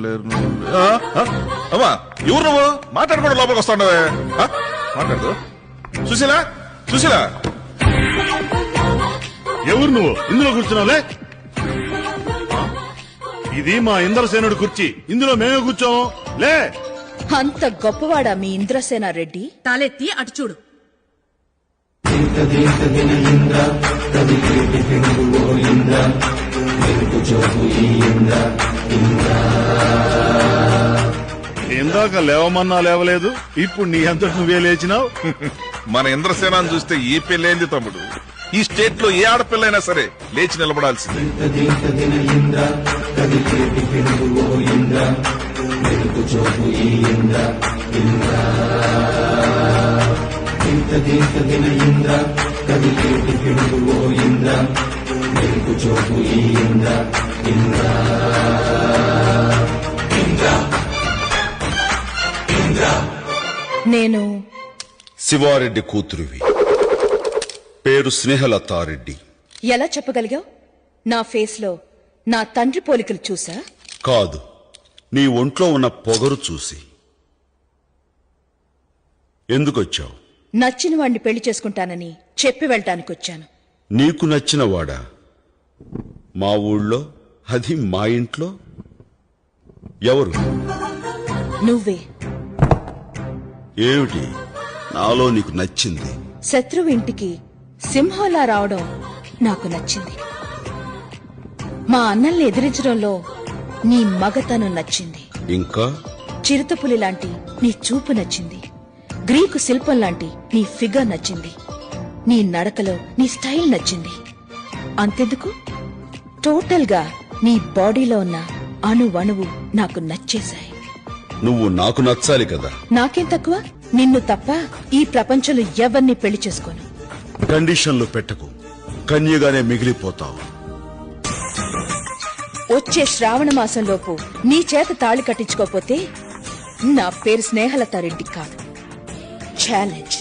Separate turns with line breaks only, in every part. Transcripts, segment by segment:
లేరు అమ్మా ఎవరు నువ్వు మాట్లాడుకోవడం లోపలికి వస్తాండవే మాట్లాడదు సుశీల సుశీల
ఎవరు నువ్వు ఇందులో కూర్చున్నావులే? ఇది మా ఇంద్రసేనుడి కుర్చీ, ఇందులో మేమే కూర్చోము. లే.
అంత గొప్పవాడా మీ ఇంద్రసేన రెడ్డి?
తలెత్తి అటు చూడు.
ఇందాక లేవమన్నా లేవలేదు, ఇప్పుడు నీ అంతటి నువ్వే లేచినావు.
మన ఇంద్రసేనాన్ని చూస్తే ఏ పెళ్ళైంది తమ్ముడు. ఈ స్టేట్ లో ఏ ఆడపిల్లైనా సరే లేచి నిలబడాల్సిందే.
నేను
శివారెడ్డి కూతురువి, పేరు స్నేహలతారెడ్డి.
ఎలా చెప్పగలిగావు? నా ఫేస్ లో నా తండ్రి పోలికలు చూసా?
కాదు, నీ ఒంట్లో ఉన్న పొగరు చూసి. ఎందుకొచ్చావు?
నచ్చిన వాణ్ణి పెళ్లి చేసుకుంటానని చెప్పి వెళ్ళటానికొచ్చాను.
నీకు నచ్చిన వాడా? మా ఊళ్ళో, అది మా ఇంట్లో? ఎవరు?
నువ్వే.
ఏమిటి నాలో నీకు నచ్చింది?
శత్రువు ఇంటికి సింహంలా రావడం నాకు నచ్చింది. మా అన్నల్ని ఎదిరించడంలో నీ మగతనం నచ్చింది.
ఇంకా?
చిరుతపులి లాంటి నీ చూపు నచ్చింది. గ్రీకు శిల్పం లాంటి నీ ఫిగర్ నచ్చింది. నీ నడకలో నీ స్టైల్ నచ్చింది. అంతెందుకు, టోటల్ గా నీ బాడీలో ఉన్న అణువణువు నాకు నచ్చేశాయి.
నువ్వు నాకు నచ్చాలి కదా.
నాకేం తక్కువ? నిన్ను తప్ప ఈ ప్రపంచంలో ఎవరిని పెళ్లి చేసుకోను.
కండిషన్లు పెట్టకు, కన్యగానే మిగిలిపోతావు.
వచ్చే శ్రావణ మాసంలోపు నీ చేత తాళి కట్టించుకోపోతే నా పేరు స్నేహలతారెడ్డి కాదు. ఛాలెంజ్.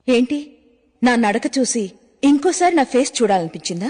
ఏంటి, నా నడక చూసి ఇంకోసారి నా ఫేస్ చూడాలనిపించిందా?